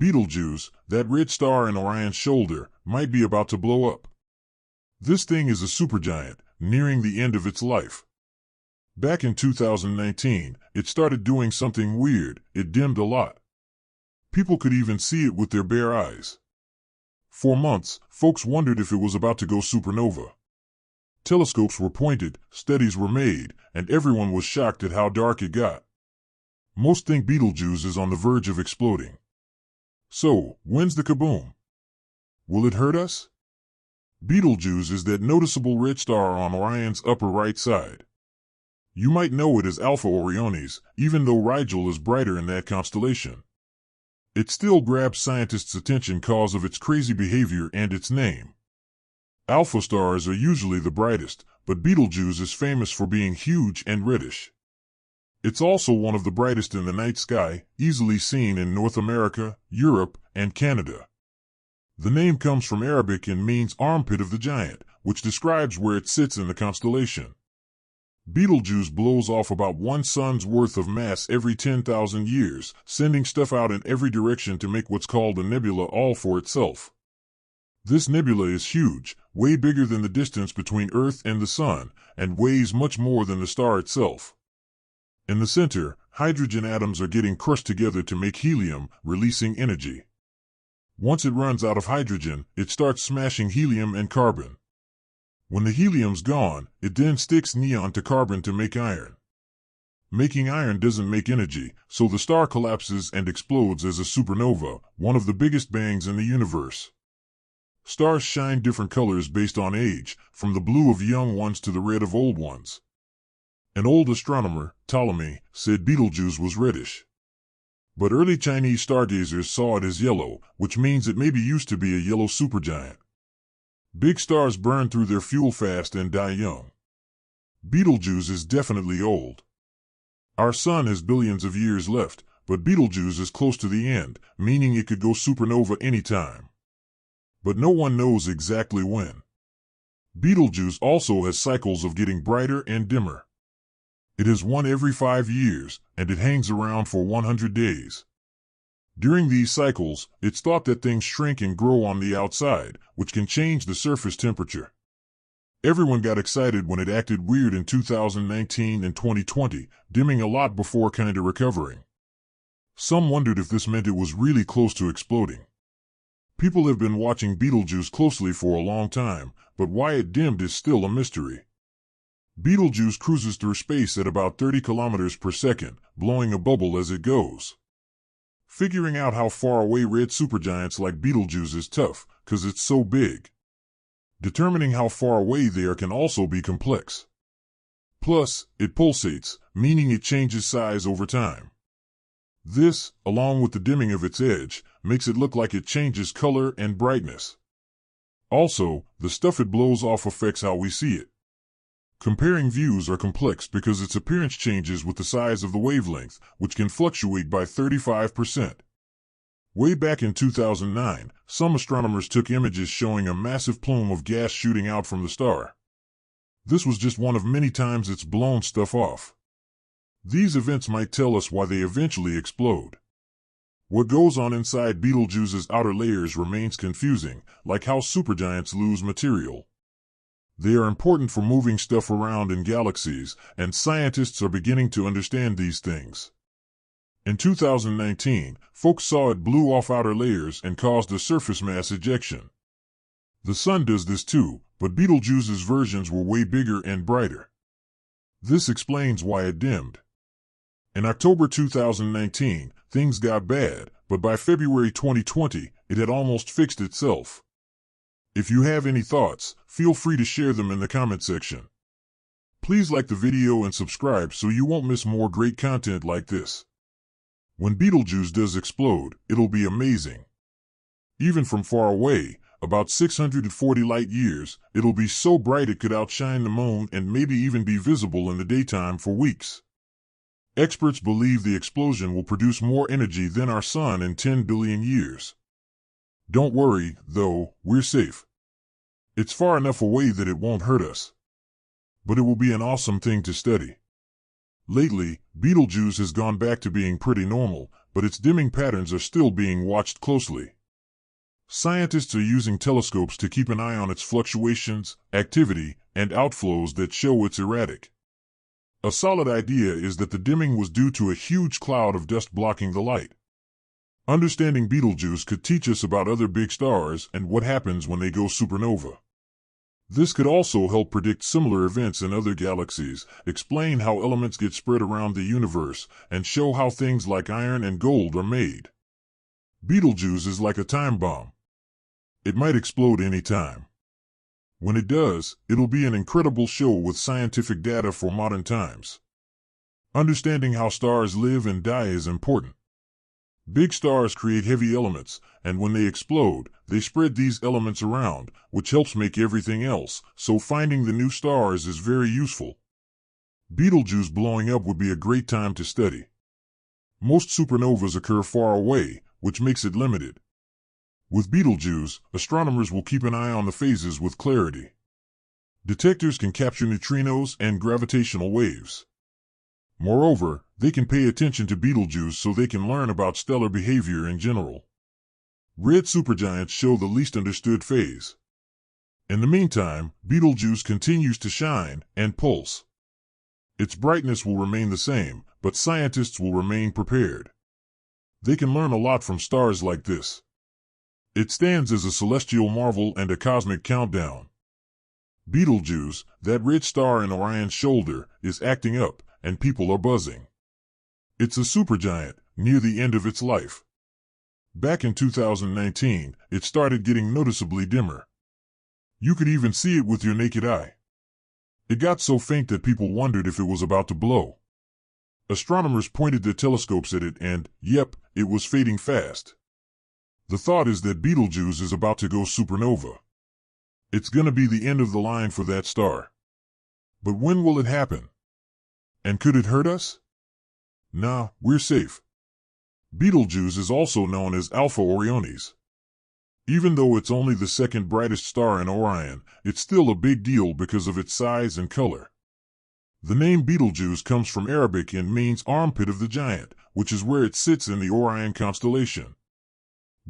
Betelgeuse, that red star in Orion's shoulder, might be about to blow up. This thing is a supergiant, nearing the end of its life. Back in 2019, it started doing something weird. It dimmed a lot. People could even see it with their bare eyes. For months, folks wondered if it was about to go supernova. Telescopes were pointed, studies were made, and everyone was shocked at how dark it got. Most think Betelgeuse is on the verge of exploding. So, when's the kaboom? Will it hurt us? Betelgeuse is that noticeable red star on Orion's upper right side. You might know it as Alpha Orionis, even though Rigel is brighter in that constellation. It still grabs scientists' attention because of its crazy behavior and its name. Alpha stars are usually the brightest, but Betelgeuse is famous for being huge and reddish. It's also one of the brightest in the night sky, easily seen in North America, Europe, and Canada. The name comes from Arabic and means armpit of the giant, which describes where it sits in the constellation. Betelgeuse blows off about one sun's worth of mass every 10,000 years, sending stuff out in every direction to make what's called a nebula all for itself. This nebula is huge, way bigger than the distance between Earth and the Sun, and weighs much more than the star itself. In the center, hydrogen atoms are getting crushed together to make helium, releasing energy. Once it runs out of hydrogen, it starts smashing helium and carbon. When the helium's gone, it then sticks neon to carbon to make iron. Making iron doesn't make energy, so the star collapses and explodes as a supernova, one of the biggest bangs in the universe. Stars shine different colors based on age, from the blue of young ones to the red of old ones. An old astronomer, Ptolemy, said Betelgeuse was reddish. But early Chinese stargazers saw it as yellow, which means it maybe used to be a yellow supergiant. Big stars burn through their fuel fast and die young. Betelgeuse is definitely old. Our sun has billions of years left, but Betelgeuse is close to the end, meaning it could go supernova anytime. But no one knows exactly when. Betelgeuse also has cycles of getting brighter and dimmer. It has one every 5 years, and it hangs around for 100 days. During these cycles, it's thought that things shrink and grow on the outside, which can change the surface temperature. Everyone got excited when it acted weird in 2019 and 2020, dimming a lot before kinda recovering. Some wondered if this meant it was really close to exploding. People have been watching Betelgeuse closely for a long time, but why it dimmed is still a mystery. Betelgeuse cruises through space at about 30 kilometers per second, blowing a bubble as it goes. Figuring out how far away red supergiants like Betelgeuse is tough, cause it's so big. Determining how far away they are can also be complex. Plus, it pulsates, meaning it changes size over time. This, along with the dimming of its edge, makes it look like it changes color and brightness. Also, the stuff it blows off affects how we see it. Comparing views are complex because its appearance changes with the size of the wavelength, which can fluctuate by 35%. Way back in 2009, some astronomers took images showing a massive plume of gas shooting out from the star. This was just one of many times it's blown stuff off. These events might tell us why they eventually explode. What goes on inside Betelgeuse's outer layers remains confusing, like how supergiants lose material. They are important for moving stuff around in galaxies, and scientists are beginning to understand these things. In 2019, folks saw it blew off outer layers and caused a surface mass ejection. The Sun does this too, but Betelgeuse's versions were way bigger and brighter. This explains why it dimmed. In October 2019, things got bad, but by February 2020, it had almost fixed itself. If you have any thoughts, feel free to share them in the comment section. Please like the video and subscribe so you won't miss more great content like this. When Betelgeuse does explode, it'll be amazing. Even from far away, about 640 light years, it'll be so bright it could outshine the moon and maybe even be visible in the daytime for weeks. Experts believe the explosion will produce more energy than our sun in 10 billion years. Don't worry, though, we're safe. It's far enough away that it won't hurt us. But it will be an awesome thing to study. Lately, Betelgeuse has gone back to being pretty normal, but its dimming patterns are still being watched closely. Scientists are using telescopes to keep an eye on its fluctuations, activity, and outflows that show it's erratic. A solid idea is that the dimming was due to a huge cloud of dust blocking the light. Understanding Betelgeuse could teach us about other big stars and what happens when they go supernova. This could also help predict similar events in other galaxies, explain how elements get spread around the universe, and show how things like iron and gold are made. Betelgeuse is like a time bomb. It might explode any time. When it does, it'll be an incredible show with scientific data for modern times. Understanding how stars live and die is important. Big stars create heavy elements, and when they explode, they spread these elements around, which helps make everything else, so finding the new stars is very useful. Betelgeuse blowing up would be a great time to study. Most supernovas occur far away, which makes it limited. With Betelgeuse, astronomers will keep an eye on the phases with clarity. Detectors can capture neutrinos and gravitational waves. Moreover, they can pay attention to Betelgeuse so they can learn about stellar behavior in general. Red supergiants show the least understood phase. In the meantime, Betelgeuse continues to shine and pulse. Its brightness will remain the same, but scientists will remain prepared. They can learn a lot from stars like this. It stands as a celestial marvel and a cosmic countdown. Betelgeuse, that red star in Orion's shoulder, is acting up, and people are buzzing. It's a supergiant, near the end of its life. Back in 2019, it started getting noticeably dimmer. You could even see it with your naked eye. It got so faint that people wondered if it was about to blow. Astronomers pointed their telescopes at it and, yep, it was fading fast. The thought is that Betelgeuse is about to go supernova. It's gonna be the end of the line for that star. But when will it happen? And could it hurt us? Nah, we're safe. Betelgeuse is also known as Alpha Orionis. Even though it's only the second brightest star in Orion, it's still a big deal because of its size and color. The name Betelgeuse comes from Arabic and means armpit of the giant, which is where it sits in the Orion constellation.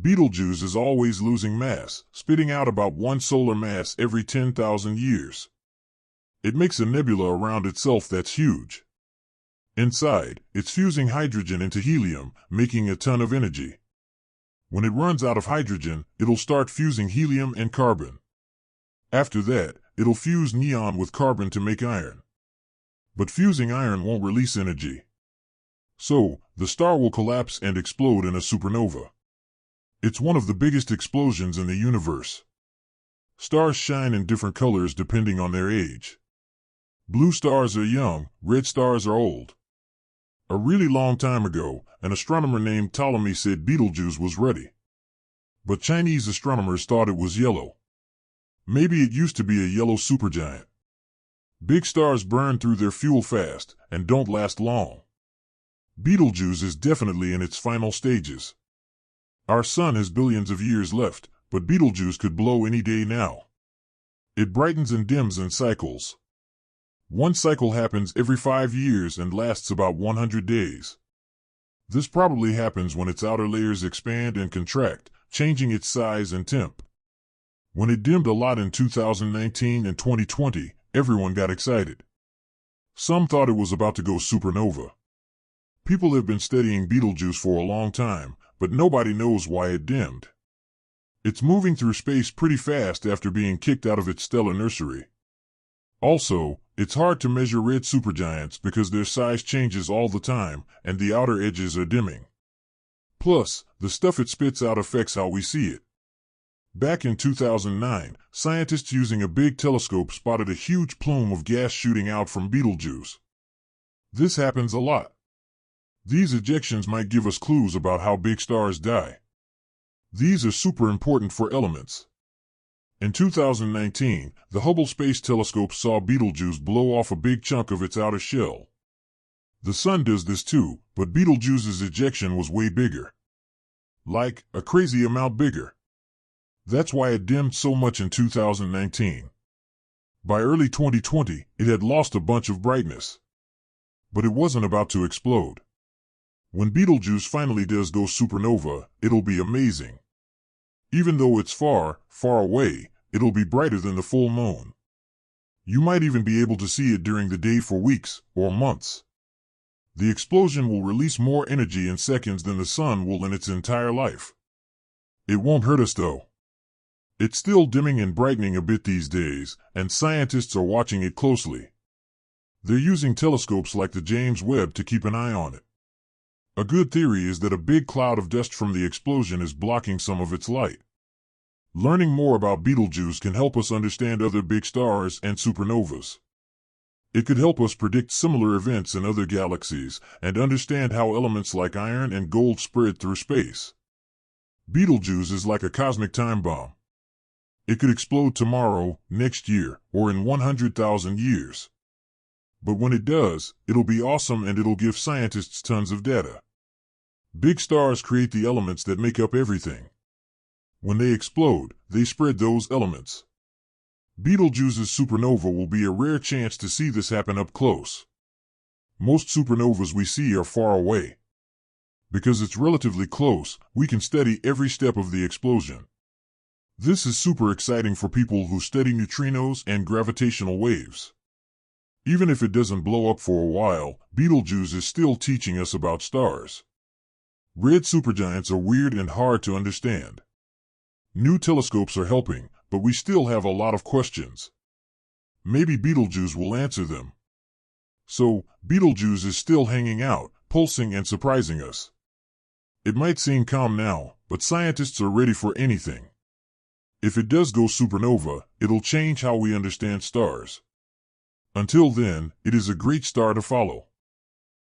Betelgeuse is always losing mass, spitting out about one solar mass every 10,000 years. It makes a nebula around itself that's huge. Inside, it's fusing hydrogen into helium, making a ton of energy. When it runs out of hydrogen, it'll start fusing helium and carbon. After that, it'll fuse neon with carbon to make iron. But fusing iron won't release energy. So, the star will collapse and explode in a supernova. It's one of the biggest explosions in the universe. Stars shine in different colors depending on their age. Blue stars are young, red stars are old. A really long time ago, an astronomer named Ptolemy said Betelgeuse was ready. But Chinese astronomers thought it was yellow. Maybe it used to be a yellow supergiant. Big stars burn through their fuel fast and don't last long. Betelgeuse is definitely in its final stages. Our sun has billions of years left, but Betelgeuse could blow any day now. It brightens and dims in cycles. One cycle happens every 5 years and lasts about 100 days. This probably happens when its outer layers expand and contract, changing its size and temp. When it dimmed a lot in 2019 and 2020, everyone got excited. Some thought it was about to go supernova. People have been studying Betelgeuse for a long time, but nobody knows why it dimmed. It's moving through space pretty fast after being kicked out of its stellar nursery. Also, it's hard to measure red supergiants because their size changes all the time and the outer edges are dimming. Plus, the stuff it spits out affects how we see it. Back in 2009, scientists using a big telescope spotted a huge plume of gas shooting out from Betelgeuse. This happens a lot. These ejections might give us clues about how big stars die. These are super important for elements. In 2019, the Hubble Space Telescope saw Betelgeuse blow off a big chunk of its outer shell. The Sun does this too, but Betelgeuse's ejection was way bigger. Like, a crazy amount bigger. That's why it dimmed so much in 2019. By early 2020, it had lost a bunch of brightness. But it wasn't about to explode. When Betelgeuse finally does go supernova, it'll be amazing. Even though it's far, far away, it'll be brighter than the full moon. You might even be able to see it during the day for weeks or months. The explosion will release more energy in seconds than the sun will in its entire life. It won't hurt us though. It's still dimming and brightening a bit these days, and scientists are watching it closely. They're using telescopes like the James Webb to keep an eye on it. A good theory is that a big cloud of dust from the explosion is blocking some of its light. Learning more about Betelgeuse can help us understand other big stars and supernovas. It could help us predict similar events in other galaxies and understand how elements like iron and gold spread through space. Betelgeuse is like a cosmic time bomb. It could explode tomorrow, next year, or in 100,000 years. But when it does, it'll be awesome and it'll give scientists tons of data. Big stars create the elements that make up everything. When they explode, they spread those elements. Betelgeuse's supernova will be a rare chance to see this happen up close. Most supernovas we see are far away. Because it's relatively close, we can study every step of the explosion. This is super exciting for people who study neutrinos and gravitational waves. Even if it doesn't blow up for a while, Betelgeuse is still teaching us about stars. Red supergiants are weird and hard to understand. New telescopes are helping, but we still have a lot of questions. Maybe Betelgeuse will answer them. So, Betelgeuse is still hanging out, pulsing and surprising us. It might seem calm now, but scientists are ready for anything. If it does go supernova, it'll change how we understand stars. Until then, it is a great star to follow.